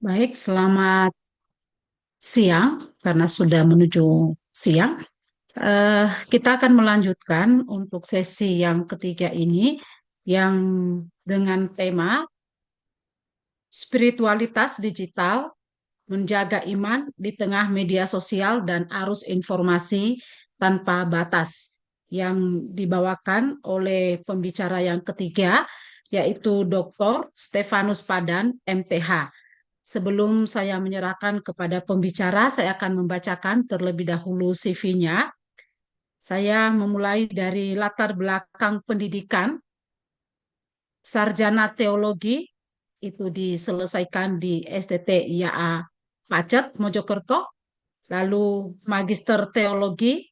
Baik, selamat siang karena sudah menuju siang. Kita akan melanjutkan untuk sesi yang ketiga ini yang dengan tema spiritualitas digital, menjaga iman di tengah media sosial dan arus informasi tanpa batas yang dibawakan oleh pembicara yang ketiga yaitu Dr. Stefanus Padan, MTH. Sebelum saya menyerahkan kepada pembicara, saya akan membacakan terlebih dahulu CV-nya. Saya memulai dari latar belakang pendidikan, sarjana teologi, itu diselesaikan di STT IAA Pacet, Mojokerto, lalu magister teologi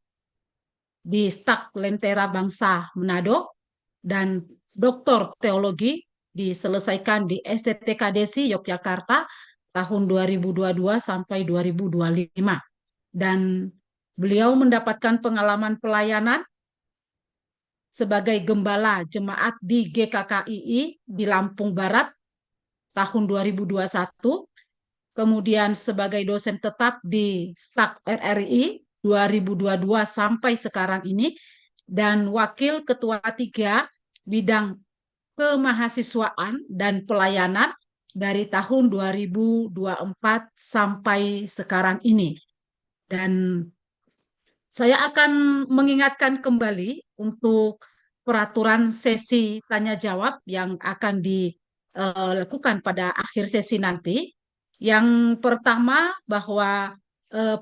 di STAK Lentera Bangsa Manado, dan doktor teologi diselesaikan di STT Kadesi Yogyakarta tahun 2022 sampai 2025. Dan beliau mendapatkan pengalaman pelayanan sebagai gembala jemaat di GKKII di Lampung Barat tahun 2021, kemudian sebagai dosen tetap di STAK RRI 2022 sampai sekarang ini, dan wakil ketua 3 bidang kemahasiswaan dan pelayanan dari tahun 2024 sampai sekarang ini. Dan saya akan mengingatkan kembali untuk peraturan sesi tanya jawab yang akan dilakukan pada akhir sesi nanti. Yang pertama bahwa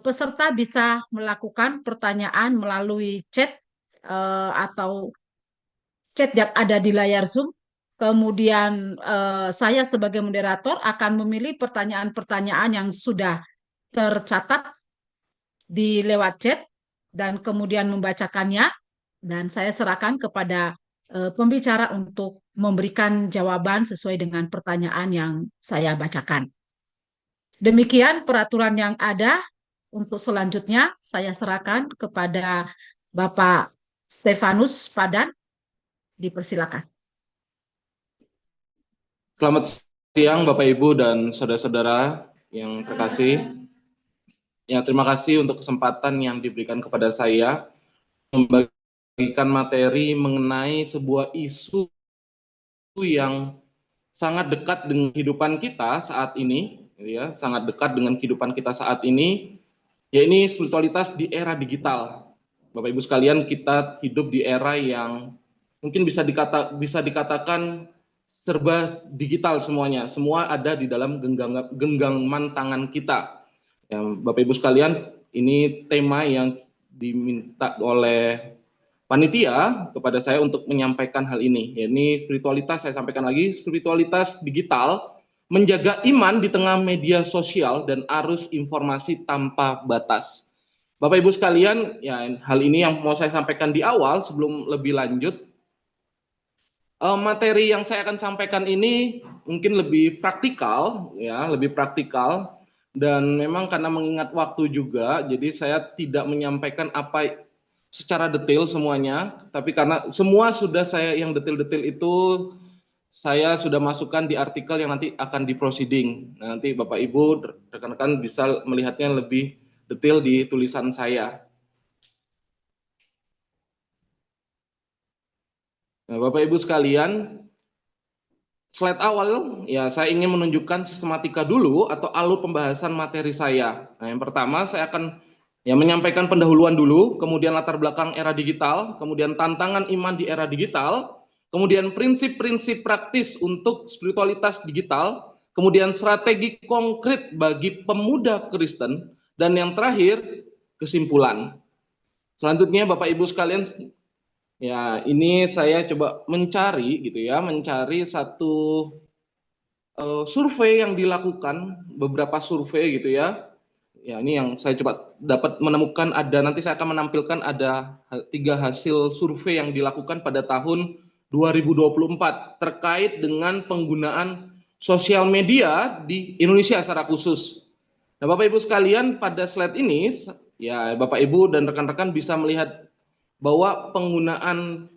peserta bisa melakukan pertanyaan melalui chat atau chat yang ada di layar Zoom. Kemudian saya sebagai moderator akan memilih pertanyaan-pertanyaan yang sudah tercatat di lewat chat dan kemudian membacakannya, dan saya serahkan kepada pembicara untuk memberikan jawaban sesuai dengan pertanyaan yang saya bacakan. Demikian peraturan yang ada. Untuk selanjutnya saya serahkan kepada Bapak Stefanus Padan. Dipersilakan. Selamat siang Bapak Ibu dan saudara-saudara yang terkasih. Ya, terima kasih untuk kesempatan yang diberikan kepada saya membagikan materi mengenai sebuah isu yang sangat dekat dengan kehidupan kita saat ini, ya, sangat dekat dengan kehidupan kita saat ini, yaitu spiritualitas di era digital. Bapak Ibu sekalian, kita hidup di era yang mungkin bisa dikatakan serba digital semuanya. Semua ada di dalam genggaman tangan kita. Ya, Bapak Ibu sekalian, ini tema yang diminta oleh panitia kepada saya untuk menyampaikan hal ini. Ya, ini spiritualitas, saya sampaikan lagi, spiritualitas digital, menjaga iman di tengah media sosial dan arus informasi tanpa batas. Bapak Ibu sekalian, ya hal ini yang mau saya sampaikan di awal sebelum lebih lanjut. Materi yang saya akan sampaikan ini mungkin lebih praktikal, ya, lebih praktikal, dan memang karena mengingat waktu juga, jadi saya tidak menyampaikan apa secara detail semuanya, tapi karena semua sudah saya yang detail-detail itu saya sudah masukkan di artikel yang nanti akan di proceeding. Nah, nanti Bapak Ibu rekan-rekan bisa melihatnya lebih detail di tulisan saya. Nah, Bapak Ibu sekalian, slide awal ya saya ingin menunjukkan sistematika dulu atau alur pembahasan materi saya. Nah, yang pertama saya akan ya menyampaikan pendahuluan dulu, kemudian latar belakang era digital, kemudian tantangan iman di era digital, kemudian prinsip-prinsip praktis untuk spiritualitas digital, kemudian strategi konkret bagi pemuda Kristen, dan yang terakhir kesimpulan. Selanjutnya Bapak Ibu sekalian, ya, ini saya coba mencari gitu ya, mencari satu survei yang dilakukan, beberapa survei gitu ya. Ya, ini yang saya coba dapat menemukan, ada nanti saya akan menampilkan ada 3 hasil survei yang dilakukan pada tahun 2024 terkait dengan penggunaan sosial media di Indonesia secara khusus. Nah, Bapak Ibu sekalian, pada slide ini ya Bapak Ibu dan rekan-rekan bisa melihat bahwa penggunaan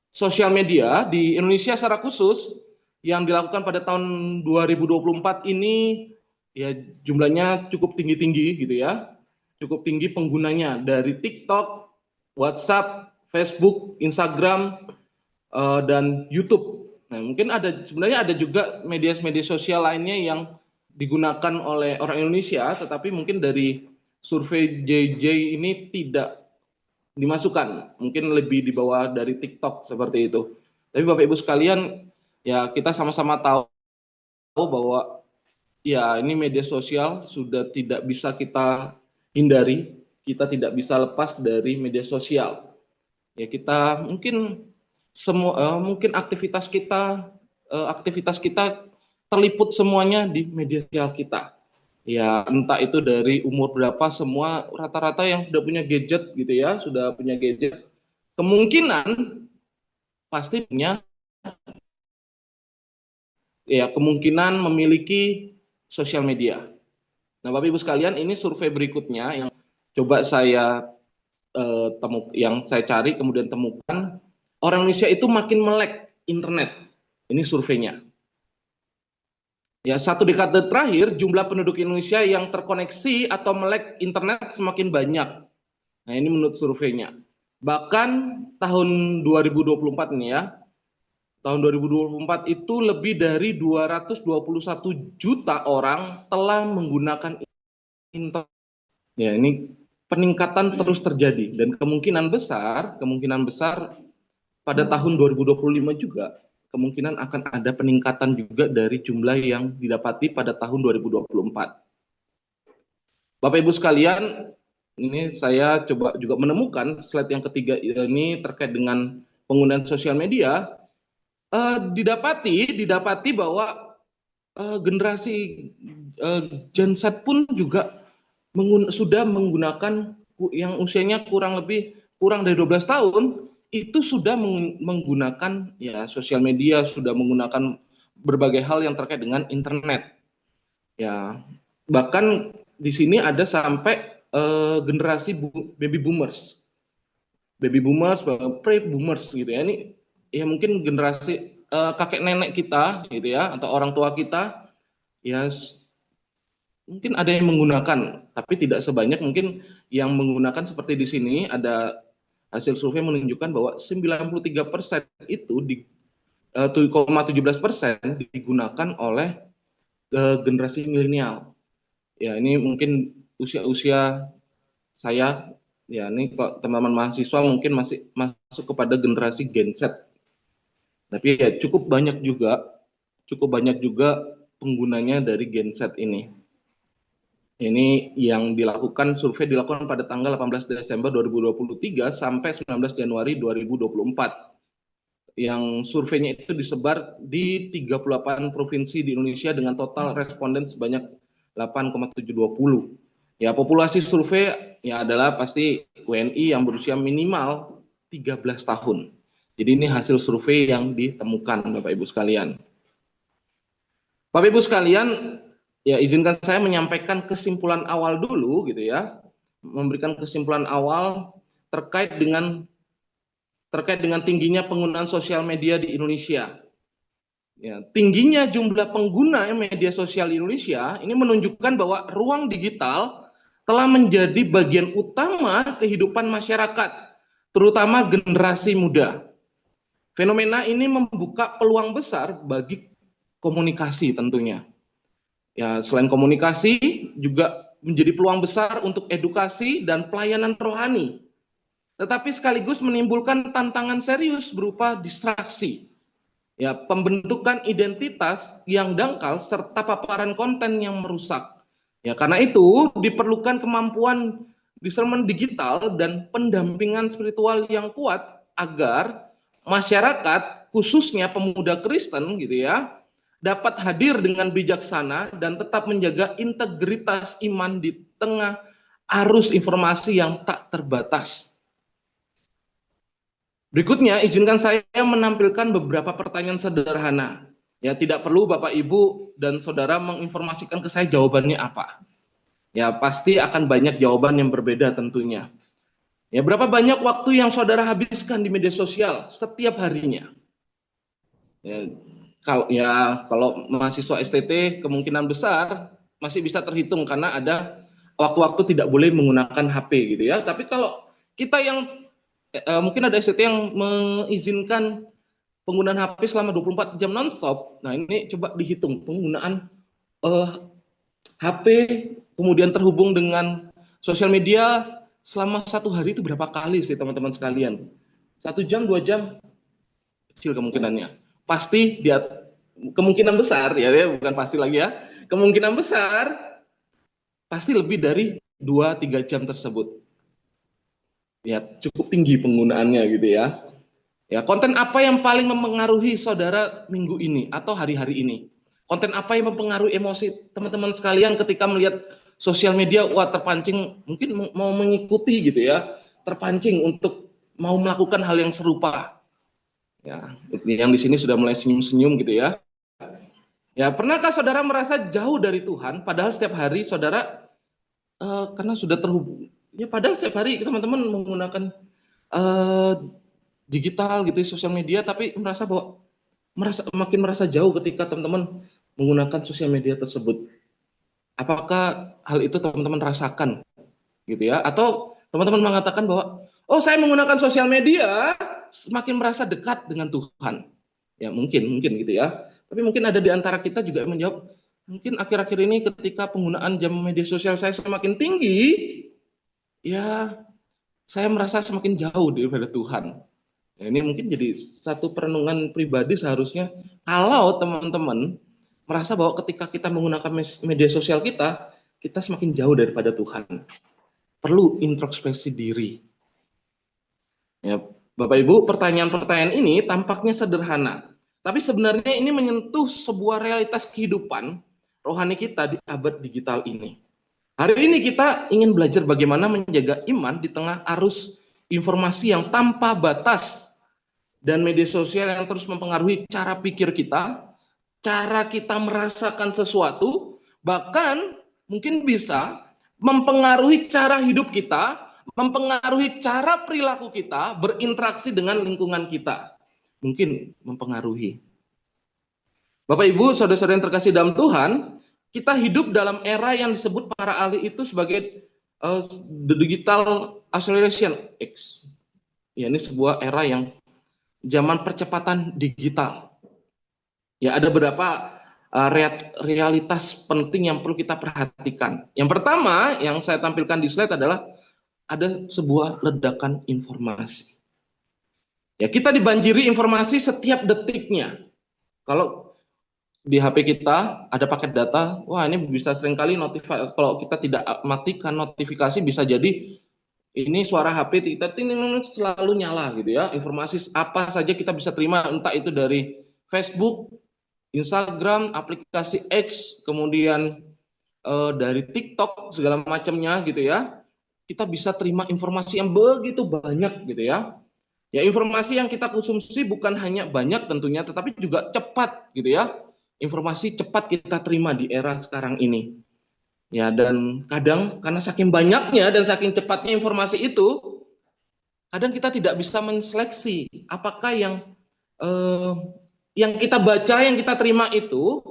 sosial media di Indonesia secara khusus yang dilakukan pada tahun 2024 ini ya jumlahnya cukup tinggi-tinggi gitu ya, cukup tinggi penggunanya dari TikTok, WhatsApp, Facebook, Instagram, dan YouTube. Nah, mungkin sebenarnya ada juga media-media sosial lainnya yang digunakan oleh orang Indonesia, tetapi mungkin dari survei JJ ini tidak dimasukkan, mungkin lebih di bawah dari TikTok seperti itu. Tapi Bapak Ibu sekalian, ya kita sama-sama tahu bahwa ya ini media sosial sudah tidak bisa kita hindari, kita tidak bisa lepas dari media sosial. Ya kita mungkin mungkin aktivitas kita terliput semuanya di media sosial kita. Ya entah itu dari umur berapa, semua rata-rata yang sudah punya gadget gitu ya, sudah punya gadget, kemungkinan pasti punya ya kemungkinan memiliki sosial media. Nah, Bapak Ibu sekalian, ini survei berikutnya yang coba yang saya cari kemudian temukan, orang Indonesia itu makin melek internet. Ini surveinya. Ya, satu dekade terakhir jumlah penduduk Indonesia yang terkoneksi atau melek internet semakin banyak. Nah, ini menurut surveinya. Bahkan tahun 2024 ini ya, tahun 2024 itu lebih dari 221 juta orang telah menggunakan internet. Ya, ini peningkatan terus terjadi dan kemungkinan besar pada tahun 2025 juga kemungkinan akan ada peningkatan juga dari jumlah yang didapati pada tahun 2024. Bapak Ibu sekalian, ini saya coba juga menemukan slide yang ketiga ini terkait dengan penggunaan sosial media. Didapati bahwa generasi Gen Z pun juga sudah menggunakan, yang usianya kurang dari 12 tahun itu sudah menggunakan ya sosial media, sudah menggunakan berbagai hal yang terkait dengan internet. Ya, bahkan di sini ada sampai generasi baby boomers, pre-boomers gitu ya. Ini ya mungkin generasi kakek nenek kita gitu ya, atau orang tua kita ya mungkin ada yang menggunakan, tapi tidak sebanyak mungkin yang menggunakan. Seperti di sini ada hasil survei menunjukkan bahwa 93% itu 7,17% digunakan oleh generasi milenial. Ya, ini mungkin usia-usia saya, ya ini teman-teman mahasiswa mungkin masih masuk kepada generasi Gen Z. Tapi ya cukup banyak juga penggunanya dari Gen Z ini. Ini yang survei dilakukan pada tanggal 18 Desember 2023 sampai 19 Januari 2024. Yang surveinya itu disebar di 38 provinsi di Indonesia dengan total responden sebanyak 8,720. Ya, populasi survei ya adalah pasti WNI yang berusia minimal 13 tahun. Jadi ini hasil survei yang ditemukan Bapak Ibu sekalian. Bapak Ibu sekalian, ya izinkan saya menyampaikan kesimpulan awal dulu gitu ya. Memberikan kesimpulan awal terkait dengan tingginya penggunaan sosial media di Indonesia. Ya, tingginya jumlah pengguna media sosial di Indonesia ini menunjukkan bahwa ruang digital telah menjadi bagian utama kehidupan masyarakat, terutama generasi muda. Fenomena ini membuka peluang besar bagi komunikasi tentunya. Ya, selain komunikasi juga menjadi peluang besar untuk edukasi dan pelayanan rohani. Tetapi sekaligus menimbulkan tantangan serius berupa distraksi. Ya, pembentukan identitas yang dangkal serta paparan konten yang merusak. Ya, karena itu diperlukan kemampuan discernment digital dan pendampingan spiritual yang kuat agar masyarakat, khususnya pemuda Kristen gitu ya, dapat hadir dengan bijaksana dan tetap menjaga integritas iman di tengah arus informasi yang tak terbatas. Berikutnya, izinkan saya menampilkan beberapa pertanyaan sederhana. Ya, tidak perlu Bapak, Ibu, dan Saudara menginformasikan ke saya jawabannya apa. Ya, pasti akan banyak jawaban yang berbeda tentunya. Ya, berapa banyak waktu yang Saudara habiskan di media sosial setiap harinya? Ya, kalau mahasiswa STT kemungkinan besar masih bisa terhitung karena ada waktu-waktu tidak boleh menggunakan HP gitu ya. Tapi kalau kita yang mungkin ada STT yang mengizinkan penggunaan HP selama 24 jam nonstop. Nah, ini coba dihitung penggunaan eh, HP kemudian terhubung dengan sosial media selama satu hari itu berapa kali sih teman-teman sekalian? 1 jam, 2 jam, kecil kemungkinannya. Pasti dia kemungkinan besar ya, bukan pasti lagi ya. Kemungkinan besar pasti lebih dari 2-3 jam tersebut. Ya, cukup tinggi penggunaannya gitu ya. Ya, konten apa yang paling mempengaruhi saudara minggu ini atau hari-hari ini? Konten apa yang mempengaruhi emosi teman-teman sekalian ketika melihat sosial media, wah terpancing mungkin mau mengikuti gitu ya, terpancing untuk mau melakukan hal yang serupa. Ya, yang di sini sudah mulai senyum-senyum gitu ya. Ya, pernahkah saudara merasa jauh dari Tuhan padahal setiap hari saudara karena sudah terhubung ya padahal setiap hari teman-teman menggunakan eh, digital gitu sosial media tapi makin merasa jauh ketika teman-teman menggunakan sosial media tersebut. Apakah hal itu teman-teman rasakan gitu ya? Atau teman-teman mengatakan bahwa oh saya menggunakan sosial media semakin merasa dekat dengan Tuhan. Ya mungkin gitu ya. Tapi mungkin ada di antara kita juga yang menjawab mungkin akhir-akhir ini ketika penggunaan jam media sosial saya semakin tinggi, ya saya merasa semakin jauh daripada Tuhan. Ya, ini mungkin jadi satu perenungan pribadi seharusnya kalau teman-teman merasa bahwa ketika kita menggunakan media sosial kita, kita semakin jauh daripada Tuhan. Perlu introspeksi diri. Ya, Bapak Ibu, pertanyaan-pertanyaan ini tampaknya sederhana, tapi sebenarnya ini menyentuh sebuah realitas kehidupan rohani kita di abad digital ini. Hari ini kita ingin belajar bagaimana menjaga iman di tengah arus informasi yang tanpa batas dan media sosial yang terus mempengaruhi cara pikir kita, cara kita merasakan sesuatu, bahkan mungkin bisa mempengaruhi cara hidup kita, mempengaruhi cara perilaku kita, berinteraksi dengan lingkungan kita. Mungkin mempengaruhi. Bapak Ibu, saudara-saudara yang terkasih dalam Tuhan, kita hidup dalam era yang disebut para ahli itu sebagai the digital acceleration X. Ya, ini sebuah era yang zaman percepatan digital. Ya, ada beberapa realitas penting yang perlu kita perhatikan. Yang pertama, yang saya tampilkan di slide adalah ada sebuah ledakan informasi. Ya, kita dibanjiri informasi setiap detiknya. Kalau di HP kita ada paket data, wah ini bisa seringkali notifikasi. Kalau kita tidak matikan notifikasi bisa jadi ini suara HP kita selalu nyala gitu ya. Informasi apa saja kita bisa terima, entah itu dari Facebook, Instagram, aplikasi X, kemudian dari TikTok segala macamnya gitu ya. Kita bisa terima informasi yang begitu banyak gitu ya. Ya informasi yang kita konsumsi bukan hanya banyak tentunya, tetapi juga cepat gitu ya. Informasi cepat kita terima di era sekarang ini. Ya dan kadang karena saking banyaknya dan saking cepatnya informasi itu, kadang kita tidak bisa menseleksi apakah eh, yang kita baca, yang kita terima itu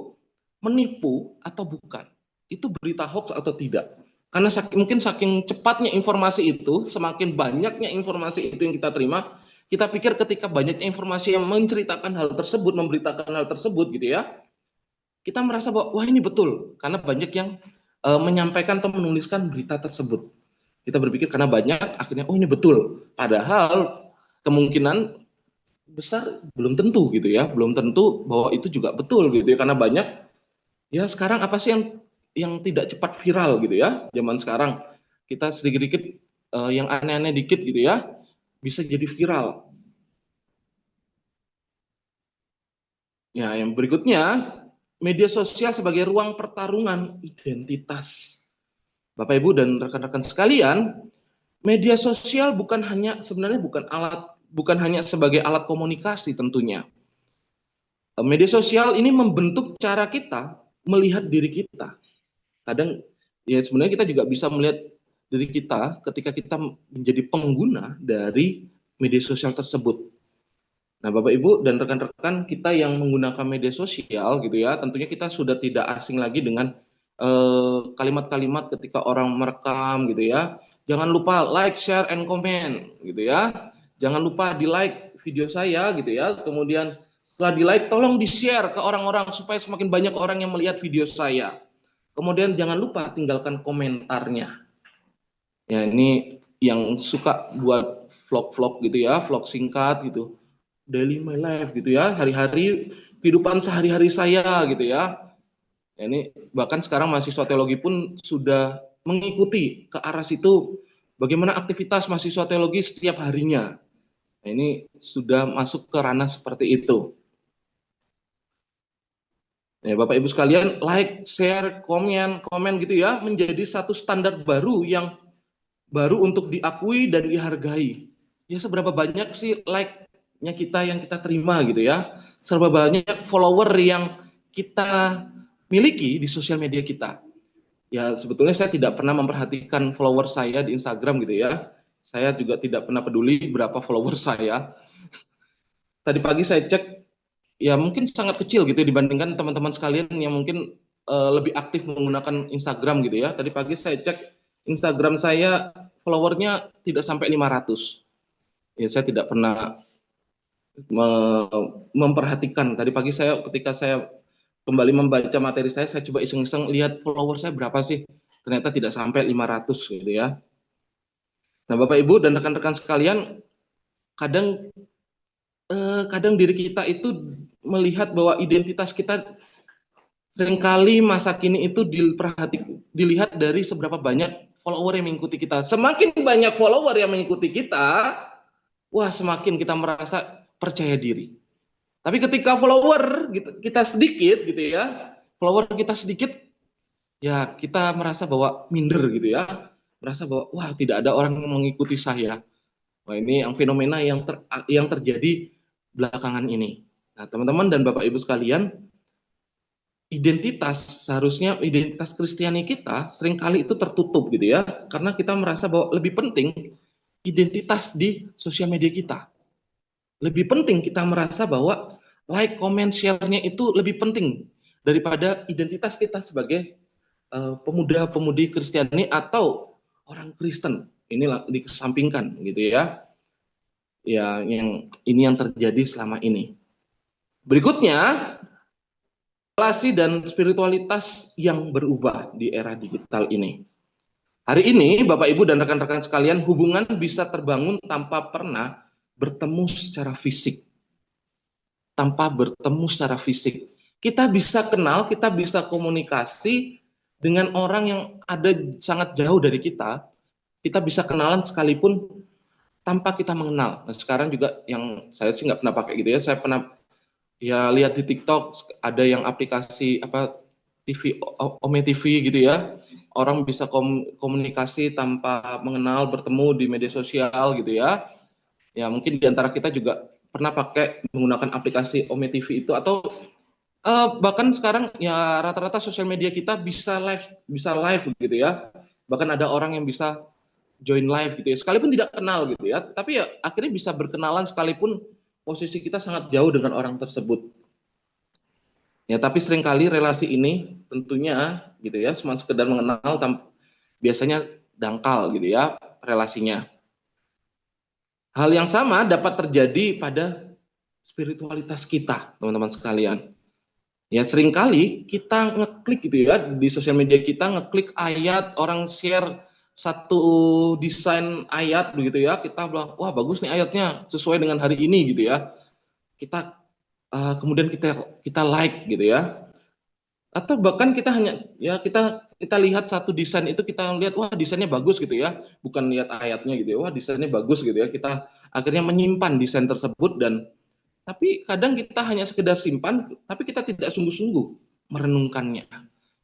menipu atau bukan. Itu berita hoax atau tidak. Karena mungkin saking cepatnya informasi itu, semakin banyaknya informasi itu yang kita terima, kita pikir ketika banyaknya informasi yang menceritakan hal tersebut, memberitakan hal tersebut gitu ya, kita merasa bahwa wah ini betul. Karena banyak yang menyampaikan atau menuliskan berita tersebut. Kita berpikir karena banyak, akhirnya oh ini betul. Padahal kemungkinan besar belum tentu gitu ya, belum tentu bahwa itu juga betul gitu ya, karena banyak ya sekarang apa sih yang tidak cepat viral gitu ya, zaman sekarang kita sedikit-dikit yang aneh-aneh dikit gitu ya bisa jadi viral. Ya, yang berikutnya media sosial sebagai ruang pertarungan identitas. Bapak Ibu dan rekan-rekan sekalian, media sosial sebenarnya bukan hanya sebagai alat komunikasi tentunya. Media sosial ini membentuk cara kita melihat diri kita. Kadang ya sebenarnya kita juga bisa melihat diri kita ketika kita menjadi pengguna dari media sosial tersebut. Nah, Bapak Ibu dan rekan-rekan kita yang menggunakan media sosial gitu ya, tentunya kita sudah tidak asing lagi dengan kalimat-kalimat ketika orang merekam gitu ya. Jangan lupa like, share, and comment gitu ya. Jangan lupa di like video saya gitu ya. Kemudian setelah di like, tolong di share ke orang-orang supaya semakin banyak orang yang melihat video saya. Kemudian jangan lupa tinggalkan komentarnya. Ya ini yang suka buat vlog-vlog gitu ya, vlog singkat gitu, daily my life gitu ya, hari-hari kehidupan sehari-hari saya gitu ya. Ya, ini bahkan sekarang mahasiswa teologi pun sudah mengikuti ke arah situ, bagaimana aktivitas mahasiswa teologi setiap harinya. Nah, ini sudah masuk ke ranah seperti itu. Ya, Bapak Ibu sekalian, like, share, komen, komen gitu ya, menjadi satu standar baru yang baru untuk diakui dan dihargai. Ya seberapa banyak sih like-nya kita yang kita terima gitu ya. Seberapa banyak follower yang kita miliki di sosial media kita. Ya sebetulnya saya tidak pernah memperhatikan follower saya di Instagram gitu ya. Saya juga tidak pernah peduli berapa follower saya. Tadi pagi saya cek, ya mungkin sangat kecil gitu dibandingkan teman-teman sekalian yang mungkin lebih aktif menggunakan Instagram gitu ya. Tadi pagi saya cek Instagram saya followernya tidak sampai 500. Ya saya tidak pernah memperhatikan. Tadi pagi saya ketika saya kembali membaca materi saya coba iseng-iseng lihat follower saya berapa sih. Ternyata tidak sampai 500 gitu ya. Nah, Bapak Ibu dan rekan-rekan sekalian, kadang kadang diri kita itu melihat bahwa identitas kita seringkali masa kini itu dilihat dari seberapa banyak follower yang mengikuti kita. Semakin banyak follower yang mengikuti kita, wah semakin kita merasa percaya diri. Tapi ketika follower kita sedikit gitu ya, follower kita sedikit, ya kita merasa bahwa minder gitu ya, merasa bahwa wah tidak ada orang yang mengikuti saya. Wah ini yang fenomena yang terjadi belakangan ini. Nah teman-teman dan Bapak Ibu sekalian, seharusnya identitas Kristiani kita seringkali itu tertutup gitu ya, karena kita merasa bahwa lebih penting identitas di sosial media kita. Lebih penting kita merasa bahwa like, comment, share-nya itu lebih penting daripada identitas kita sebagai pemuda-pemudi Kristiani atau orang Kristen. Inilah dikesampingkan gitu ya. Ya, yang terjadi selama ini. Berikutnya, relasi dan spiritualitas yang berubah di era digital ini. Hari ini, Bapak, Ibu, dan rekan-rekan sekalian, hubungan bisa terbangun tanpa pernah bertemu secara fisik. Tanpa bertemu secara fisik. Kita bisa kenal, kita bisa komunikasi dengan orang yang ada sangat jauh dari kita. Kita bisa kenalan sekalipun tanpa kita mengenal. Nah, sekarang juga yang saya sih nggak pernah pakai gitu ya. Saya pernah ya lihat di TikTok ada yang aplikasi apa TV Ome TV gitu ya. Orang bisa komunikasi tanpa mengenal, bertemu di media sosial gitu ya. Ya mungkin di antara kita juga pernah pakai menggunakan aplikasi Ome TV itu atau bahkan sekarang ya rata-rata sosial media kita bisa live gitu ya. Bahkan ada orang yang bisa join live gitu ya, sekalipun tidak kenal gitu ya, tapi ya akhirnya bisa berkenalan sekalipun posisi kita sangat jauh dengan orang tersebut. Ya, tapi seringkali relasi ini tentunya gitu ya, cuma sekedar mengenal, biasanya dangkal gitu ya relasinya. Hal yang sama dapat terjadi pada spiritualitas kita, teman-teman sekalian. Ya seringkali kita ngeklik gitu ya di sosial media kita, ngeklik ayat, orang share satu desain ayat begitu ya, kita bilang wah bagus nih ayatnya sesuai dengan hari ini gitu ya. Kita kemudian kita like gitu ya. Atau bahkan kita hanya ya kita lihat satu desain itu, kita lihat wah desainnya bagus gitu ya, bukan lihat ayatnya gitu ya, wah desainnya bagus gitu ya, kita akhirnya menyimpan desain tersebut. Dan tapi kadang kita hanya sekedar simpan, tapi kita tidak sungguh-sungguh merenungkannya.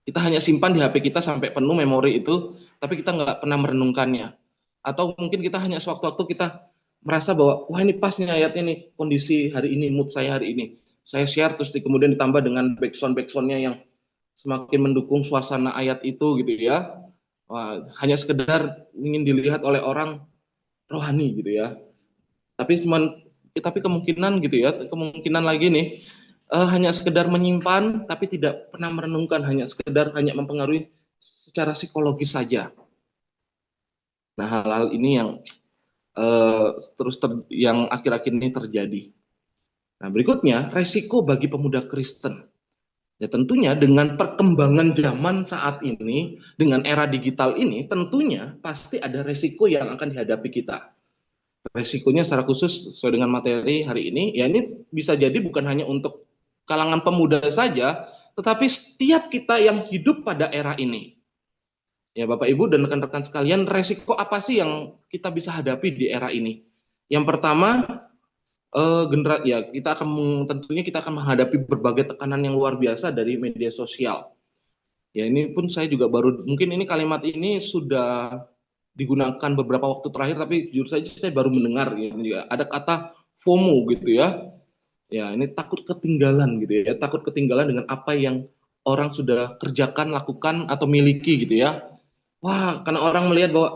Kita hanya simpan di HP kita sampai penuh memori itu, tapi kita nggak pernah merenungkannya. Atau mungkin kita hanya sewaktu-waktu kita merasa bahwa, wah ini pas nih ayatnya nih, kondisi hari ini, mood saya hari ini. Saya share, terus kemudian ditambah dengan backsound-backsoundnya yang semakin mendukung suasana ayat itu gitu ya. Wah, hanya sekedar ingin dilihat oleh orang rohani gitu ya. Tapi kemungkinan gitu ya, kemungkinan lagi nih, hanya sekedar menyimpan tapi tidak pernah merenungkan, hanya mempengaruhi secara psikologis saja. Nah, hal-hal ini yang yang akhir-akhir ini terjadi. Nah, berikutnya resiko bagi pemuda Kristen. Ya tentunya dengan perkembangan zaman saat ini, dengan era digital ini, tentunya pasti ada resiko yang akan dihadapi kita. Resikonya secara khusus sesuai dengan materi hari ini, ya ini bisa jadi bukan hanya untuk kalangan pemuda saja, tetapi setiap kita yang hidup pada era ini. Ya Bapak Ibu dan rekan-rekan sekalian, resiko apa sih yang kita bisa hadapi di era ini? Yang pertama, ya tentunya kita akan menghadapi berbagai tekanan yang luar biasa dari media sosial. Ya ini pun saya juga mungkin ini kalimat ini sudah digunakan beberapa waktu terakhir, tapi jujur saja saya baru mendengar ya, ada kata FOMO gitu ya. Ya ini takut ketinggalan gitu ya, takut ketinggalan dengan apa yang orang sudah kerjakan, lakukan atau miliki gitu ya. Wah, karena orang melihat bahwa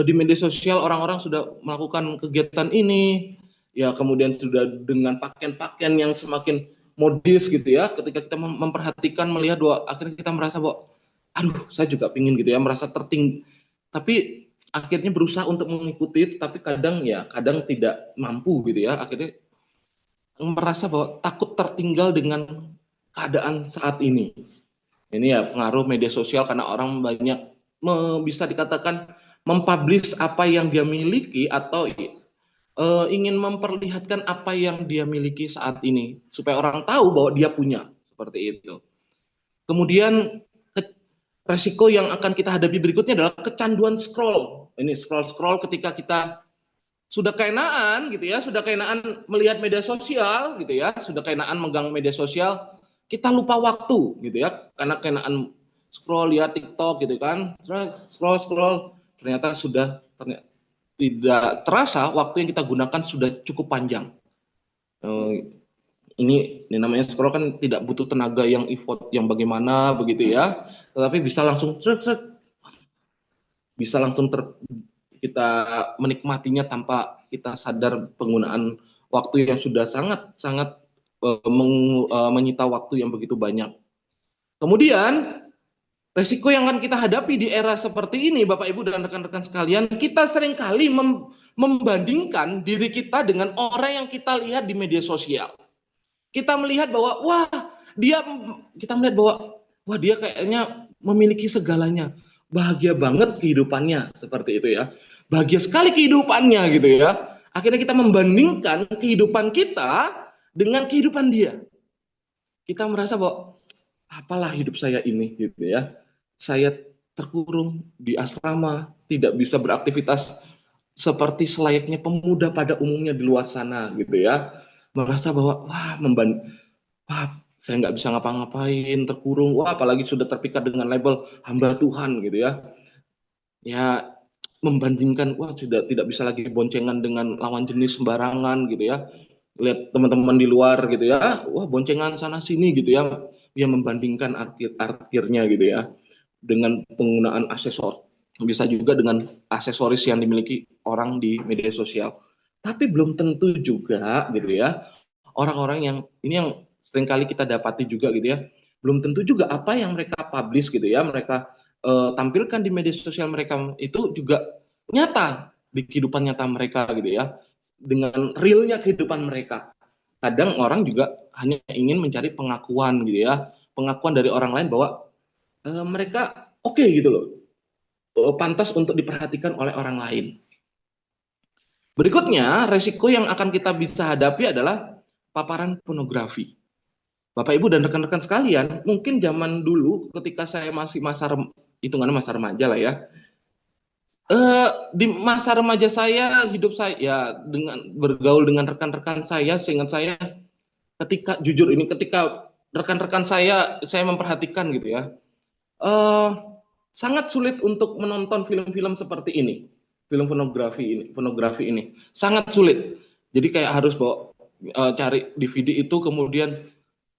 di media sosial orang-orang sudah melakukan kegiatan ini, ya kemudian sudah dengan pakaian-pakaian yang semakin modis gitu ya. Ketika kita memperhatikan, melihat bahwa akhirnya kita merasa bahwa, aduh, saya juga pingin gitu ya, merasa tapi akhirnya berusaha untuk mengikuti, tapi kadang tidak mampu gitu ya. Akhirnya merasa bahwa takut tertinggal dengan keadaan saat ini. Ini ya pengaruh media sosial karena orang banyak bisa dikatakan mempublish apa yang dia miliki atau ingin memperlihatkan apa yang dia miliki saat ini supaya orang tahu bahwa dia punya, seperti itu. Kemudian resiko yang akan kita hadapi berikutnya adalah kecanduan scroll. Ini scroll ketika kita sudah kainaan gitu ya, sudah kainaan melihat media sosial gitu ya, sudah kainaan megang media sosial, kita lupa waktu gitu ya, karena kainaan scroll lihat TikTok gitu kan, scroll ternyata tidak terasa waktu yang kita gunakan sudah cukup panjang. Ini namanya scroll kan tidak butuh tenaga yang effort yang bagaimana begitu ya, tetapi bisa langsung kita menikmatinya tanpa kita sadar penggunaan waktu yang sudah sangat menyita waktu yang begitu banyak. Kemudian resiko yang akan kita hadapi di era seperti ini, Bapak Ibu dan rekan-rekan sekalian, kita seringkali membandingkan diri kita dengan orang yang kita lihat di media sosial. Kita melihat bahwa kita melihat bahwa dia kayaknya memiliki segalanya, bahagia banget kehidupannya, seperti itu ya, bahagia sekali kehidupannya gitu ya. Akhirnya kita membandingkan kehidupan kita dengan kehidupan dia. Kita merasa bahwa apalah hidup saya ini gitu ya, saya terkurung di asrama, tidak bisa beraktivitas seperti selayaknya pemuda pada umumnya di luar sana gitu ya, merasa bahwa saya nggak bisa ngapa-ngapain, terkurung, apalagi sudah terpikat dengan label hamba Tuhan gitu ya membandingkan, sudah tidak bisa lagi boncengan dengan lawan jenis sembarangan gitu ya, lihat teman-teman di luar gitu ya, boncengan sana sini gitu ya membandingkan akhirnya gitu ya dengan penggunaan aksesor, bisa juga dengan aksesoris yang dimiliki orang di media sosial. Tapi belum tentu juga gitu ya, orang-orang yang ini yang seringkali kita dapati juga gitu ya, belum tentu juga apa yang mereka publish gitu ya, mereka tampilkan di media sosial mereka itu juga nyata di kehidupan nyata mereka gitu ya, dengan realnya kehidupan mereka. Kadang orang juga hanya ingin mencari pengakuan gitu ya, pengakuan dari orang lain bahwa mereka oke gitu loh, pantas untuk diperhatikan oleh orang lain. Berikutnya, resiko yang akan kita bisa hadapi adalah paparan pornografi. Bapak Ibu dan rekan-rekan sekalian, mungkin zaman dulu ketika saya masih hitungannya masa remaja lah ya. Di masa remaja saya, hidup saya ya dengan bergaul dengan rekan-rekan saya, seingat saya ketika rekan-rekan saya memperhatikan gitu ya. Sangat sulit untuk menonton film-film seperti ini, film pornografi ini sangat sulit. Jadi kayak harus cari DVD itu, kemudian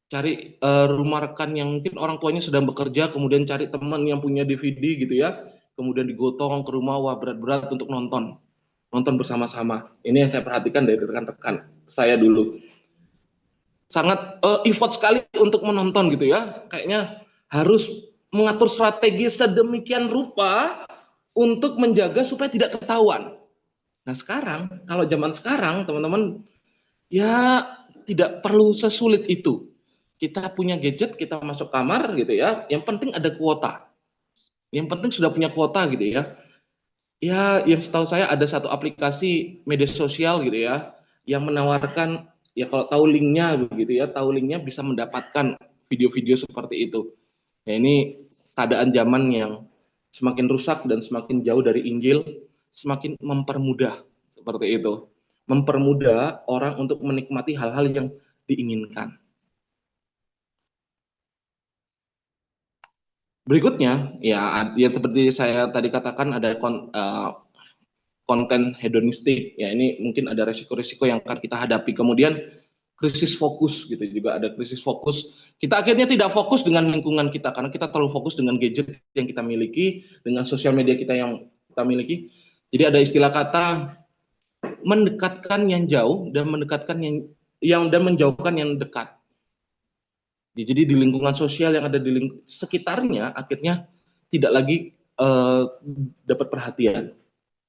cari rumah rekan yang mungkin orang tuanya sedang bekerja, kemudian cari teman yang punya DVD gitu ya, kemudian digotong ke rumah, berat-berat untuk nonton bersama-sama. Ini yang saya perhatikan dari rekan-rekan saya dulu. sangat effort sekali untuk menonton gitu ya. Kayaknya harus mengatur strategi sedemikian rupa untuk menjaga supaya tidak ketahuan. Nah sekarang, kalau zaman sekarang teman-teman, ya tidak perlu sesulit itu. Kita punya gadget, kita masuk kamar gitu ya. Yang penting ada kuota. Yang penting sudah punya kuota gitu ya. Ya, yang setahu saya ada satu aplikasi media sosial gitu ya, yang menawarkan, ya kalau tahu linknya begitu ya, tahu linknya bisa mendapatkan video-video seperti itu. Ya ini keadaan zaman yang semakin rusak dan semakin jauh dari Injil, semakin mempermudah seperti itu. Mempermudah orang untuk menikmati hal-hal yang diinginkan. Berikutnya, ya yang seperti saya tadi katakan ada konten hedonistik. Ya ini mungkin ada resiko-resiko yang akan kita hadapi. Kemudian krisis fokus gitu, juga ada krisis fokus. Kita akhirnya tidak fokus dengan lingkungan kita karena kita terlalu fokus dengan gadget yang kita miliki, dengan sosial media kita yang kita miliki. Jadi ada istilah kata mendekatkan yang jauh dan mendekatkan yang dan menjauhkan yang dekat. Jadi di lingkungan sosial yang ada di sekitarnya akhirnya tidak lagi dapat perhatian.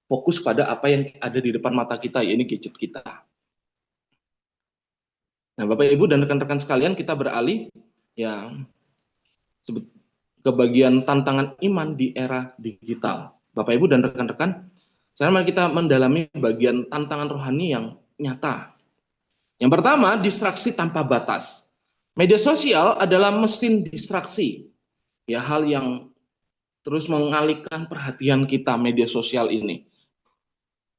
Fokus pada apa yang ada di depan mata kita, yaitu gadget kita. Nah, Bapak Ibu dan rekan-rekan sekalian, kita beralih ya ke bagian tantangan iman di era digital. Bapak Ibu dan rekan-rekan, sekarang mari kita mendalami bagian tantangan rohani yang nyata. Yang pertama, distraksi tanpa batas. Media sosial adalah mesin distraksi. Ya, hal yang terus mengalihkan perhatian kita media sosial ini.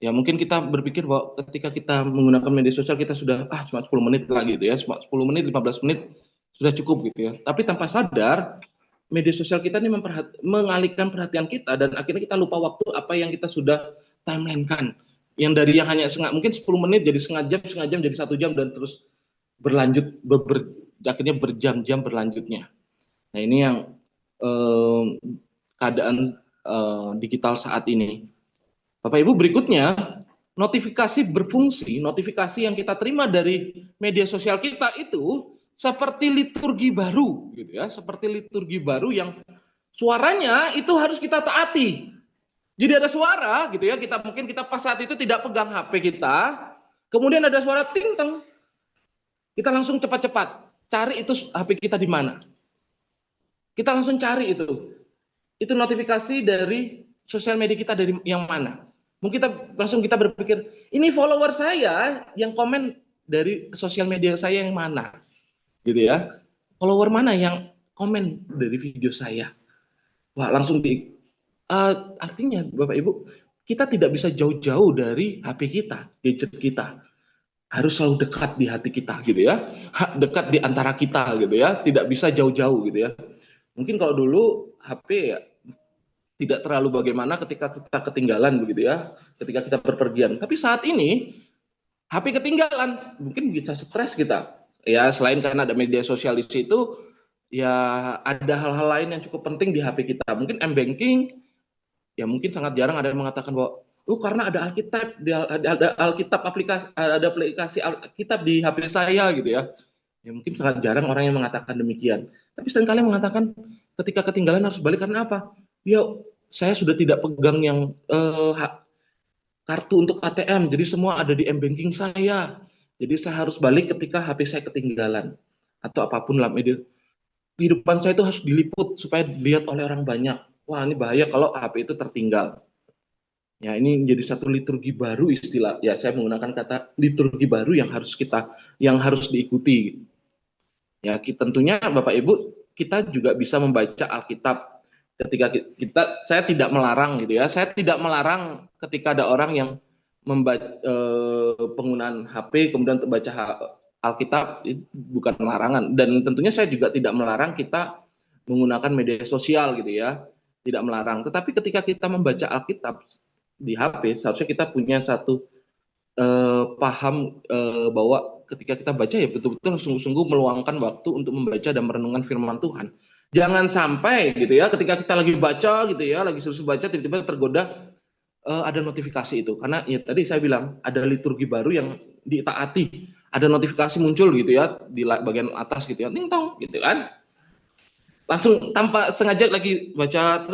Ya mungkin kita berpikir bahwa ketika kita menggunakan media sosial kita sudah cuma 10 menit lagi gitu ya, cuma 10 menit, 15 menit sudah cukup gitu ya. Tapi tanpa sadar media sosial kita ini mengalihkan perhatian kita dan akhirnya kita lupa waktu apa yang kita sudah timeline-kan. Yang dari yang hanya mungkin 10 menit jadi setengah jam jadi 1 jam dan terus berlanjut akhirnya berjam-jam berlanjutnya. Nah ini yang keadaan digital saat ini. Bapak Ibu, berikutnya notifikasi berfungsi, notifikasi yang kita terima dari media sosial kita itu seperti liturgi baru gitu ya, seperti liturgi baru yang suaranya itu harus kita taati. Jadi ada suara gitu ya, mungkin kita pas saat itu tidak pegang HP kita, kemudian ada suara ting teng. Kita langsung cepat-cepat cari itu HP kita di mana. Kita langsung cari itu. Itu notifikasi dari sosial media kita dari yang mana. Mungkin kita berpikir, ini follower saya yang komen dari sosial media saya yang mana, gitu ya. Follower mana yang komen dari video saya? Wah, langsung artinya Bapak Ibu, kita tidak bisa jauh-jauh dari HP kita, gadget kita. Harus selalu dekat di hati kita, gitu ya. Dekat di antara kita, gitu ya. Tidak bisa jauh-jauh, gitu ya. Mungkin kalau dulu HP ya tidak terlalu bagaimana ketika kita ketinggalan begitu ya, ketika kita berpergian. Tapi saat ini HP ketinggalan, mungkin bisa stres kita. Ya selain karena ada media sosial di situ, ya ada hal-hal lain yang cukup penting di HP kita. Mungkin m-banking, ya mungkin sangat jarang ada yang mengatakan bahwa karena ada Alkitab, ada Alkitab ada aplikasi Alkitab di HP saya gitu ya. Ya mungkin sangat jarang orang yang mengatakan demikian. Tapi seringkali mengatakan ketika ketinggalan harus balik karena apa? Ya saya sudah tidak pegang yang kartu untuk ATM, jadi semua ada di m-banking saya. Jadi saya harus balik ketika HP saya ketinggalan atau apapun lah media. Kehidupan saya itu harus diliput supaya dilihat oleh orang banyak. Wah ini bahaya kalau HP itu tertinggal. Ya ini menjadi satu liturgi baru istilah. Ya saya menggunakan kata liturgi baru yang harus diikuti. Ya tentunya Bapak Ibu kita juga bisa membaca Alkitab ketika saya tidak melarang gitu ya, saya tidak melarang ketika ada orang yang membaca penggunaan HP kemudian untuk baca Alkitab, itu bukan larangan, dan tentunya saya juga tidak melarang kita menggunakan media sosial gitu ya, tidak melarang. Tetapi ketika kita membaca Alkitab di HP seharusnya kita punya satu paham bahwa ketika kita baca ya betul-betul sungguh-sungguh meluangkan waktu untuk membaca dan merenungkan firman Tuhan. Jangan sampai gitu ya ketika kita lagi baca gitu ya, lagi susah baca tiba-tiba tergoda ada notifikasi itu. Karena ya tadi saya bilang ada liturgi baru yang ditaati. ada notifikasi muncul gitu ya di bagian atas gitu ya, ting tong gitu kan. Langsung tanpa sengaja lagi baca,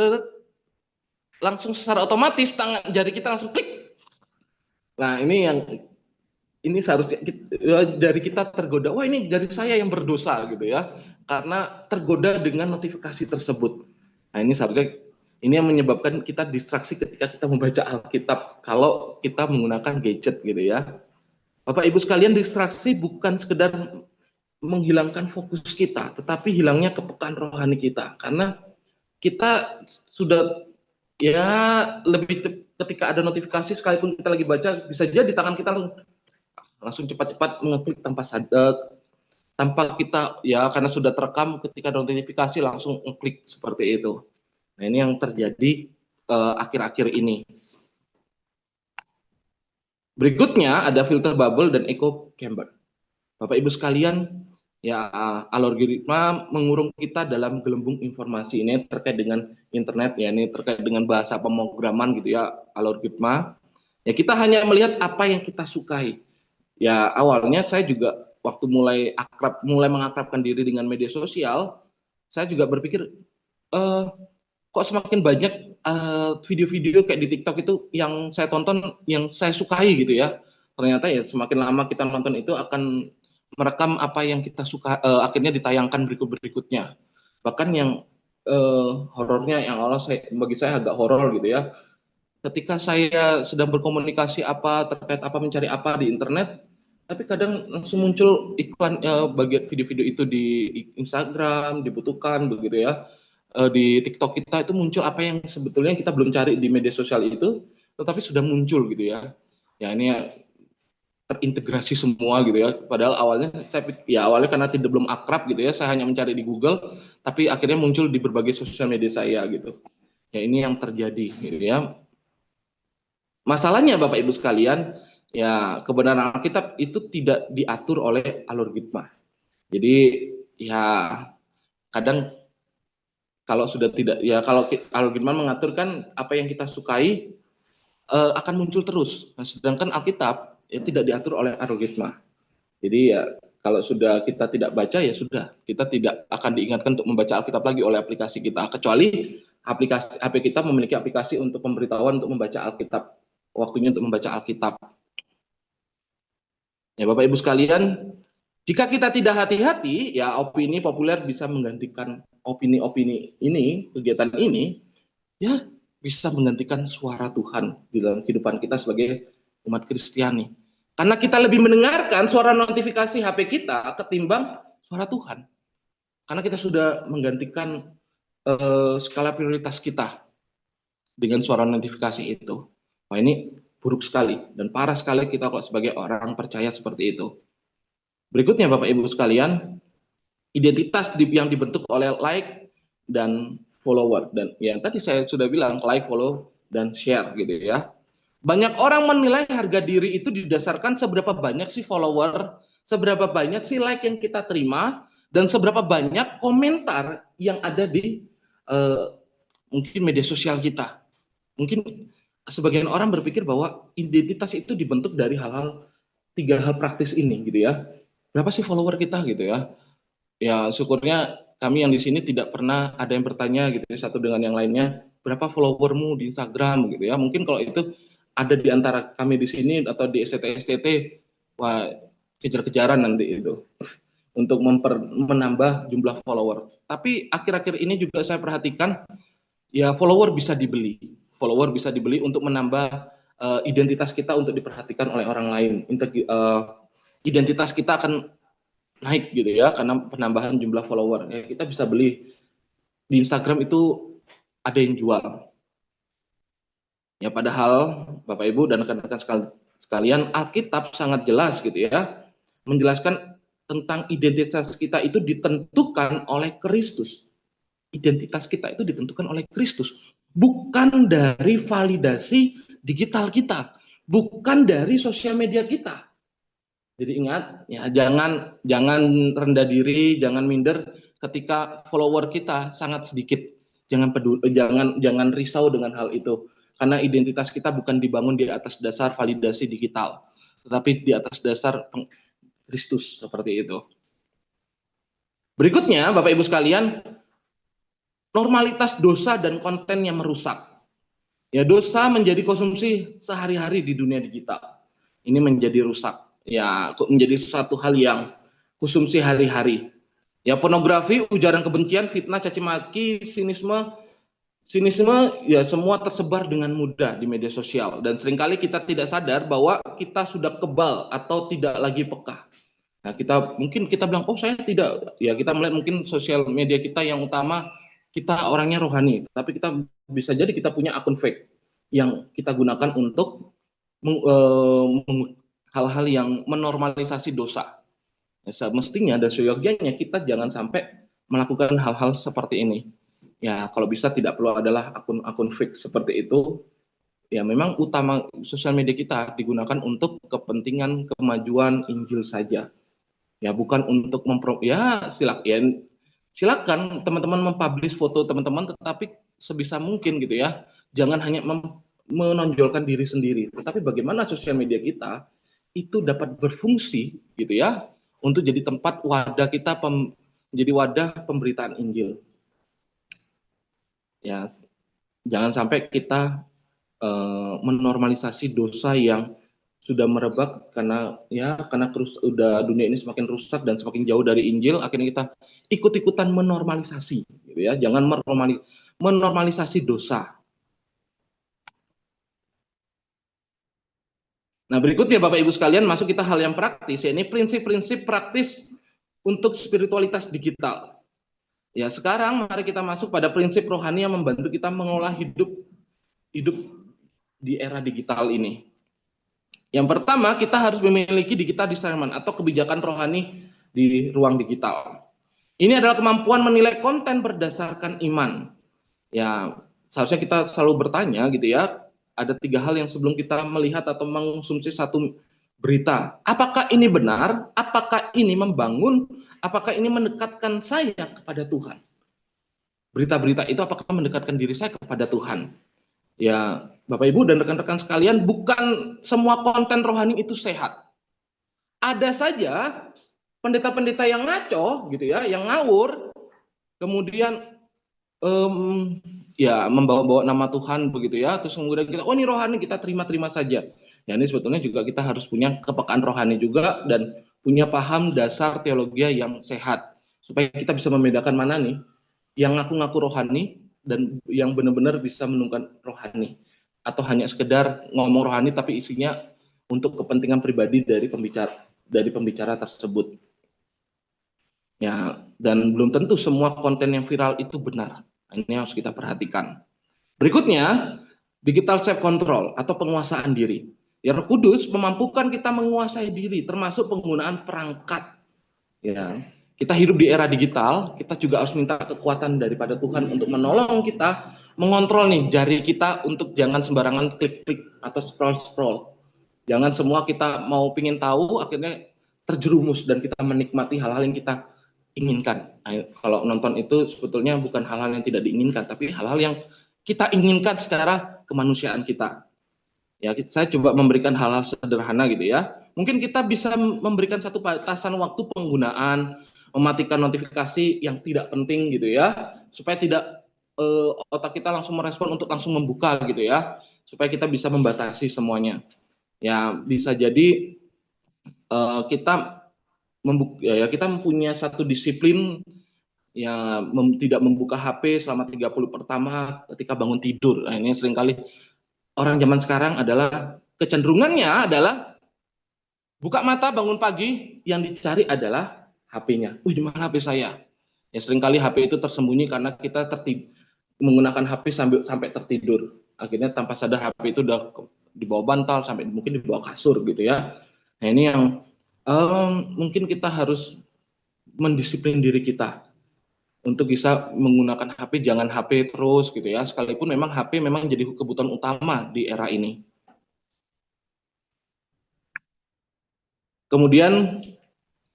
langsung secara otomatis tangan jari kita langsung klik. Nah, ini seharusnya dari kita tergoda, wah ini dari saya yang berdosa gitu ya, karena tergoda dengan notifikasi tersebut. Nah, ini seharusnya ini yang menyebabkan kita distraksi ketika kita membaca Alkitab kalau kita menggunakan gadget gitu ya. Bapak Ibu sekalian, distraksi bukan sekedar menghilangkan fokus kita, tetapi hilangnya kepekaan rohani kita. Karena kita sudah ya ketika ada notifikasi sekalipun kita lagi baca, bisa jadi di tangan kita langsung cepat-cepat mengeklik tanpa kita ya karena sudah terekam ketika ada notifikasi langsung ngeklik seperti itu. Nah, ini yang terjadi akhir-akhir ini. Berikutnya ada filter bubble dan echo chamber. Bapak Ibu sekalian, ya algoritma mengurung kita dalam gelembung informasi. Ini terkait dengan internet ya, ini terkait dengan bahasa pemrograman gitu ya, algoritma. Ya kita hanya melihat apa yang kita sukai. Ya awalnya saya juga waktu mulai mengakrabkan diri dengan media sosial, saya juga berpikir kok semakin banyak video-video kayak di TikTok itu yang saya tonton, yang saya sukai gitu ya. Ternyata ya semakin lama kita nonton itu akan merekam apa yang kita suka, akhirnya ditayangkan berikutnya. Bahkan yang horornya, yang bagi saya agak horor gitu ya. Ketika saya sedang berkomunikasi terkait mencari apa di internet, tapi kadang langsung muncul iklan bagian video-video itu di Instagram, dibutuhkan begitu ya. Di TikTok kita itu muncul apa yang sebetulnya kita belum cari di media sosial itu, tetapi sudah muncul gitu ya. Ya ini ya, terintegrasi semua gitu ya. Padahal awalnya awalnya karena belum akrab gitu ya, saya hanya mencari di Google, tapi akhirnya muncul di berbagai sosial media saya gitu. Ya ini yang terjadi gitu ya. Masalahnya Bapak Ibu sekalian, ya kebenaran Alkitab itu tidak diatur oleh algoritma. Jadi ya kadang kalau sudah tidak ya kalau algoritma mengatur kan apa yang kita sukai akan muncul terus. Nah, sedangkan Alkitab ya tidak diatur oleh algoritma. Jadi ya kalau sudah kita tidak baca ya sudah, kita tidak akan diingatkan untuk membaca Alkitab lagi oleh aplikasi kita, kecuali aplikasi HP kita memiliki aplikasi untuk pemberitahuan untuk membaca Alkitab, waktunya untuk membaca Alkitab. Ya Bapak Ibu sekalian, jika kita tidak hati-hati, ya opini populer bisa menggantikan opini-opini ini, kegiatan ini, ya bisa menggantikan suara Tuhan di dalam kehidupan kita sebagai umat Kristiani. Karena kita lebih mendengarkan suara notifikasi HP kita ketimbang suara Tuhan. Karena kita sudah menggantikan skala prioritas kita dengan suara notifikasi itu. Wah ini buruk sekali dan parah sekali kita kalau sebagai orang percaya seperti itu. Berikutnya Bapak Ibu sekalian, identitas yang dibentuk oleh like dan follower. Dan yang tadi saya sudah bilang, like, follow, dan share gitu ya. Banyak orang menilai harga diri itu didasarkan seberapa banyak sih follower, seberapa banyak sih like yang kita terima, dan seberapa banyak komentar yang ada di mungkin media sosial kita. Mungkin sebagian orang berpikir bahwa identitas itu dibentuk dari tiga hal praktis ini gitu ya. Berapa sih follower kita gitu ya? Ya syukurnya kami yang di sini tidak pernah ada yang bertanya gitu ya, satu dengan yang lainnya, berapa followermu di Instagram gitu ya. Mungkin kalau itu ada di antara kami di sini atau di STT, wah kejar-kejaran nanti itu untuk menambah jumlah follower. Tapi akhir-akhir ini juga saya perhatikan ya follower bisa dibeli. Follower bisa dibeli untuk menambah identitas kita untuk diperhatikan oleh orang lain. Identitas kita akan naik gitu ya karena penambahan jumlah follower. Ya, kita bisa beli di Instagram itu ada yang jual. Ya padahal Bapak Ibu dan rekan-rekan sekalian, Alkitab sangat jelas gitu ya menjelaskan tentang identitas kita itu ditentukan oleh Kristus. Identitas kita itu ditentukan oleh Kristus, bukan dari validasi digital kita, bukan dari sosial media kita. Jadi ingat ya jangan rendah diri, jangan minder ketika follower kita sangat sedikit. Jangan peduli, jangan risau dengan hal itu. Karena identitas kita bukan dibangun di atas dasar validasi digital, tetapi di atas dasar Kristus, seperti itu. Berikutnya, Bapak Ibu sekalian, normalitas dosa dan konten yang merusak. Ya, dosa menjadi konsumsi sehari-hari di dunia digital. Ini menjadi rusak. Ya, menjadi suatu hal yang konsumsi hari-hari. Ya, pornografi, ujaran kebencian, fitnah, caci maki, sinisme ya semua tersebar dengan mudah di media sosial, dan seringkali kita tidak sadar bahwa kita sudah kebal atau tidak lagi peka. Nah, kita bilang, oh saya tidak, ya kita melihat mungkin sosial media kita yang utama kita orangnya rohani, tapi kita bisa jadi kita punya akun fake yang kita gunakan untuk hal-hal yang menormalisasi dosa. Ya, semestinya dan seyogyanya kita jangan sampai melakukan hal-hal seperti ini. Ya, kalau bisa tidak perlu adalah akun-akun fake seperti itu. Ya, memang utama sosial media kita digunakan untuk kepentingan kemajuan Injil saja. Ya, bukan untuk silakan teman-teman mempublish foto teman-teman, tetapi sebisa mungkin gitu ya, jangan hanya menonjolkan diri sendiri, tetapi bagaimana sosial media kita itu dapat berfungsi gitu ya, untuk jadi tempat wadah kita menjadi wadah pemberitaan Injil. Ya, jangan sampai kita menormalisasi dosa yang sudah merebak karena terus udah dunia ini semakin rusak dan semakin jauh dari Injil, akhirnya kita ikut-ikutan menormalisasi gitu ya. Jangan menormalisasi dosa. Nah, berikutnya Bapak Ibu sekalian, masuk kita hal yang praktis, ya ini prinsip-prinsip praktis untuk spiritualitas digital. Ya, sekarang mari kita masuk pada prinsip rohani yang membantu kita mengolah hidup di era digital ini. Yang pertama, kita harus memiliki digital discernment atau kebijakan rohani di ruang digital. Ini adalah kemampuan menilai konten berdasarkan iman. Ya, seharusnya kita selalu bertanya gitu ya, ada 3 hal yang sebelum kita melihat atau mengonsumsi satu berita. Apakah ini benar? Apakah ini membangun? Apakah ini mendekatkan saya kepada Tuhan? Berita-berita itu apakah mendekatkan diri saya kepada Tuhan? Ya, Bapak Ibu dan rekan-rekan sekalian, bukan semua konten rohani itu sehat. Ada saja pendeta-pendeta yang ngaco gitu ya, yang ngawur, kemudian ya membawa-bawa nama Tuhan begitu ya, terus kemudian kita, oh ini rohani, kita terima-terima saja. Ya, ini sebetulnya juga kita harus punya kepekaan rohani juga dan punya paham dasar teologi yang sehat supaya kita bisa membedakan mana nih yang ngaku-ngaku rohani dan yang benar-benar bisa menunjukkan rohani, atau hanya sekedar ngomong rohani tapi isinya untuk kepentingan pribadi dari pembicara tersebut. Ya, dan belum tentu semua konten yang viral itu benar. Ini harus kita perhatikan. Berikutnya, digital self control atau penguasaan diri. Ya, Roh Kudus memampukan kita menguasai diri, termasuk penggunaan perangkat. Ya, kita hidup di era digital, kita juga harus minta kekuatan daripada Tuhan untuk menolong kita mengontrol nih jari kita untuk jangan sembarangan klik-klik atau scroll-scroll. Jangan semua kita mau pingin tahu, akhirnya terjerumus dan kita menikmati hal-hal yang kita inginkan. Nah, kalau nonton itu sebetulnya bukan hal-hal yang tidak diinginkan, tapi hal-hal yang kita inginkan secara kemanusiaan kita. Ya, saya coba memberikan hal-hal sederhana gitu ya. Mungkin kita bisa memberikan satu batasan waktu penggunaan, mematikan notifikasi yang tidak penting gitu ya, supaya tidak otak kita langsung merespon untuk langsung membuka gitu ya, supaya kita bisa membatasi semuanya. Ya, bisa jadi kita kita mempunyai satu disiplin ya, tidak membuka HP selama 30 pertama ketika bangun tidur. Nah, ini seringkali orang zaman sekarang adalah kecenderungannya adalah buka mata bangun pagi yang dicari adalah HP-nya. Di mana HP saya? Ya, seringkali HP itu tersembunyi karena kita menggunakan HP sampai tertidur. Akhirnya tanpa sadar HP itu udah di bawah bantal sampai mungkin di bawah kasur gitu ya. Nah, ini yang mungkin kita harus mendisiplin diri kita untuk bisa menggunakan HP, jangan HP terus gitu ya, sekalipun memang HP memang jadi kebutuhan utama di era ini. Kemudian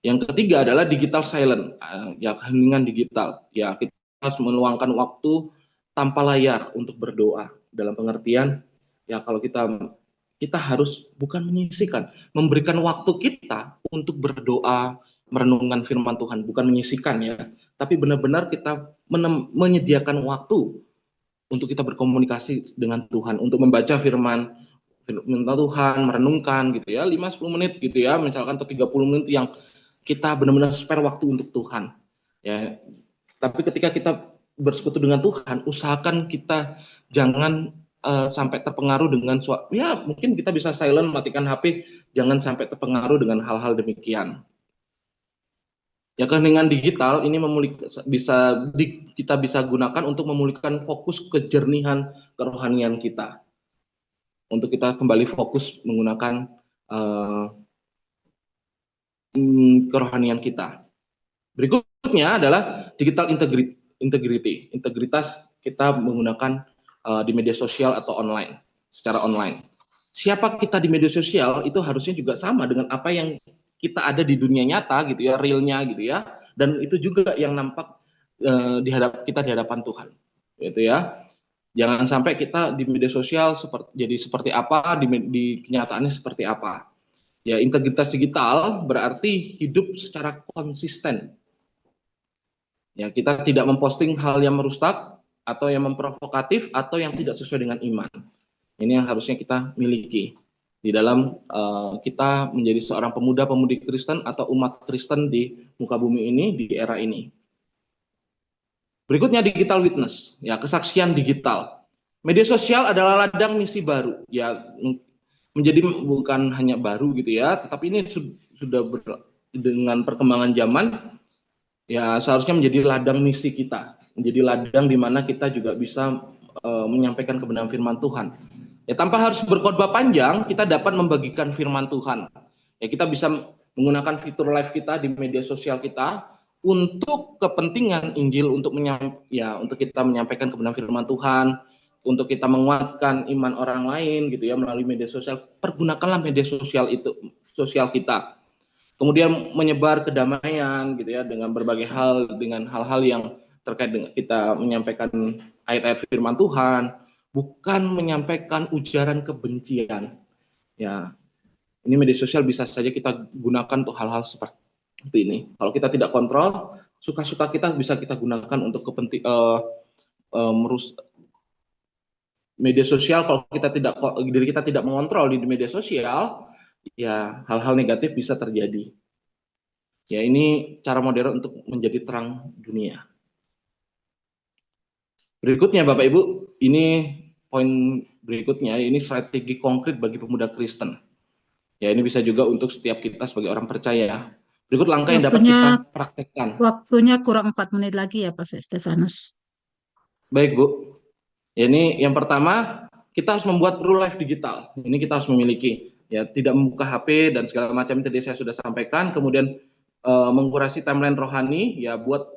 yang ketiga adalah digital silent, ya keheningan digital. Ya, kita harus meluangkan waktu tanpa layar untuk berdoa. Dalam pengertian, ya kalau kita kita harus bukan menyisihkan, memberikan waktu kita untuk berdoa, merenungkan firman Tuhan, bukan menyisihkan ya, tapi benar-benar kita menyediakan waktu untuk kita berkomunikasi dengan Tuhan, untuk membaca firman Tuhan, merenungkan gitu ya, 5-10 menit gitu ya, misalkan atau 30 menit yang kita benar-benar spare waktu untuk Tuhan. Ya, tapi ketika kita bersekutu dengan Tuhan, usahakan kita jangan sampai terpengaruh dengan ya mungkin kita bisa silent, matikan HP, jangan sampai terpengaruh dengan hal-hal demikian. Ya, keheningan digital ini kita bisa gunakan untuk memulihkan fokus kejernihan kerohanian kita. Untuk kita kembali fokus menggunakan kerohanian kita. Berikutnya adalah digital integrity. Integritas kita menggunakan di media sosial atau online, secara online. Siapa kita di media sosial itu harusnya juga sama dengan apa yang kita ada di dunia nyata gitu ya, realnya gitu ya. Dan itu juga yang nampak kita di hadapan Tuhan. Gitu ya. Jangan sampai kita di media sosial jadi seperti apa, di kenyataannya seperti apa. Ya, integritas digital berarti hidup secara konsisten. Ya, kita tidak memposting hal yang merusak atau yang memprovokatif atau yang tidak sesuai dengan iman. Ini yang harusnya kita miliki di dalam kita menjadi seorang pemuda-pemudi Kristen atau umat Kristen di muka bumi ini, di era ini. Berikutnya digital witness, ya, kesaksian digital. Media sosial adalah ladang misi baru, ya, menjadi bukan hanya baru gitu ya, tetapi ini sudah dengan perkembangan zaman, ya seharusnya menjadi ladang misi kita, menjadi ladang di mana kita juga bisa menyampaikan kebenaran firman Tuhan. Ya, tanpa harus berkhotbah panjang, kita dapat membagikan firman Tuhan. Ya, kita bisa menggunakan fitur live kita di media sosial kita untuk kepentingan Injil, untuk kita menyampaikan kebenaran firman Tuhan, untuk kita menguatkan iman orang lain gitu ya melalui media sosial. Pergunakanlah media sosial kita. Kemudian menyebar kedamaian gitu ya dengan berbagai hal, dengan hal-hal yang terkait dengan kita menyampaikan ayat-ayat firman Tuhan, bukan menyampaikan ujaran kebencian. Ya, ini media sosial bisa saja kita gunakan untuk hal-hal seperti ini. Kalau kita tidak kontrol, suka-suka kita bisa kita gunakan untuk media sosial. Kalau diri kita tidak mengontrol di media sosial, ya hal-hal negatif bisa terjadi. Ya, ini cara modern untuk menjadi terang dunia. Berikutnya Bapak Ibu, ini poin berikutnya, ini strategi konkret bagi pemuda Kristen. Ya, ini bisa juga untuk setiap kita sebagai orang percaya. Berikut langkah yang dapat kita praktekkan. Waktunya kurang 4 menit lagi ya Pak Stefanus. Baik Bu. Ya, ini yang pertama, kita harus membuat true life digital. Ini kita harus memiliki. Ya, tidak membuka HP dan segala macam tadi saya sudah sampaikan. Kemudian mengkurasi timeline rohani, ya buat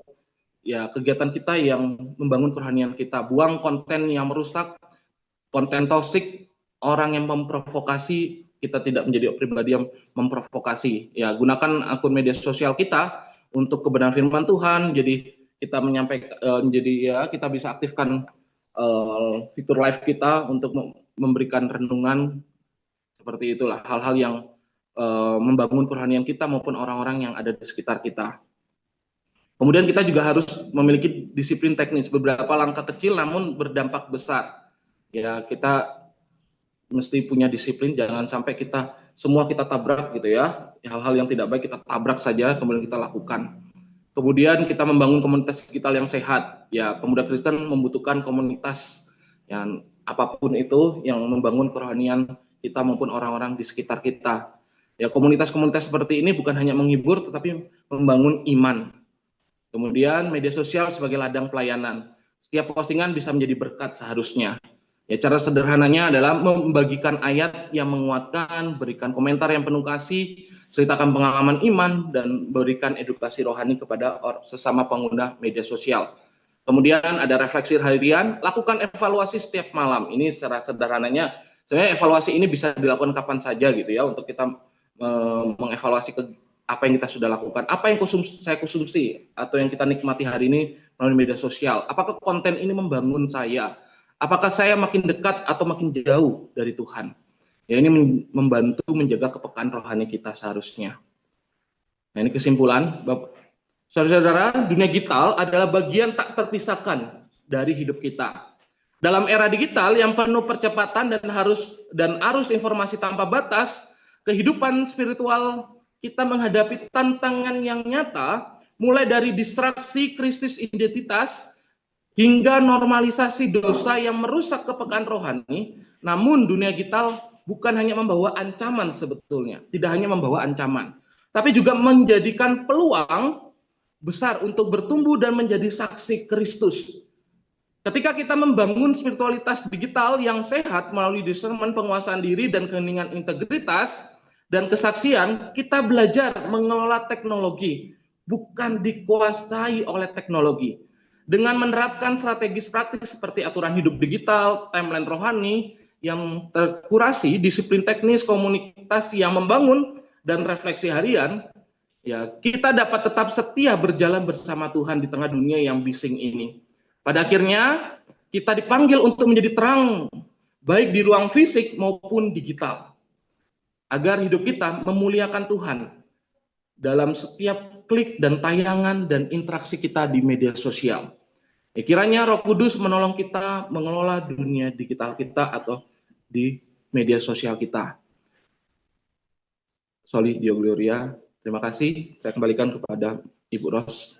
ya kegiatan kita yang membangun kerohanian kita. Buang konten yang merusak, konten toksik, orang yang memprovokasi. Kita tidak menjadi pribadi yang memprovokasi. Ya, gunakan akun media sosial kita untuk kebenaran firman Tuhan. Jadi kita menyampaikan, kita bisa aktifkan fitur live kita untuk memberikan renungan seperti itulah, hal-hal yang membangun kerohanian kita maupun orang-orang yang ada di sekitar kita. Kemudian kita juga harus memiliki disiplin teknis, beberapa langkah kecil namun berdampak besar. Ya, kita mesti punya disiplin, jangan sampai semua kita tabrak gitu ya. Hal-hal yang tidak baik kita tabrak saja kemudian kita lakukan. Kemudian kita membangun komunitas digital yang sehat. Ya, pemuda Kristen membutuhkan komunitas yang apapun itu yang membangun kerohanian kita maupun orang-orang di sekitar kita. Ya, komunitas-komunitas seperti ini bukan hanya menghibur tetapi membangun iman. Kemudian media sosial sebagai ladang pelayanan. Setiap postingan bisa menjadi berkat seharusnya. Ya, cara sederhananya adalah membagikan ayat yang menguatkan, berikan komentar yang penuh kasih, ceritakan pengalaman iman, dan berikan edukasi rohani kepada sesama pengguna media sosial. Kemudian ada refleksi harian, lakukan evaluasi setiap malam. Ini secara sederhananya, sebenarnya evaluasi ini bisa dilakukan kapan saja gitu ya, untuk kita mengevaluasi apa yang kita sudah lakukan, apa yang saya konsumsi atau yang kita nikmati hari ini melalui media sosial. Apakah konten ini membangun saya? Apakah saya makin dekat atau makin jauh dari Tuhan? Ya, ini membantu menjaga kepekaan rohani kita seharusnya. Nah, ini kesimpulan, saudara-saudara, dunia digital adalah bagian tak terpisahkan dari hidup kita. Dalam era digital yang penuh percepatan dan arus informasi tanpa batas, kehidupan spiritual kita menghadapi tantangan yang nyata, mulai dari distraksi krisis identitas hingga normalisasi dosa yang merusak kepekaan rohani. Namun dunia digital bukan hanya membawa ancaman sebetulnya, tidak hanya membawa ancaman, tapi juga menjadikan peluang besar untuk bertumbuh dan menjadi saksi Kristus. Ketika kita membangun spiritualitas digital yang sehat melalui discernment, penguasaan diri, dan keheningan integritas dan kesaksian, kita belajar mengelola teknologi, bukan dikuasai oleh teknologi. Dengan menerapkan strategis praktis seperti aturan hidup digital, timeline rohani yang terkurasi, disiplin teknis, komunikasi yang membangun, dan refleksi harian, ya, kita dapat tetap setia berjalan bersama Tuhan di tengah dunia yang bising ini. Pada akhirnya, kita dipanggil untuk menjadi terang, baik di ruang fisik maupun digital, agar hidup kita memuliakan Tuhan dalam setiap klik dan tayangan dan interaksi kita di media sosial. Ya, kiranya Roh Kudus menolong kita mengelola dunia digital kita atau di media sosial kita. Soli Deo Gloria. Terima kasih. Saya kembalikan kepada Ibu Ros.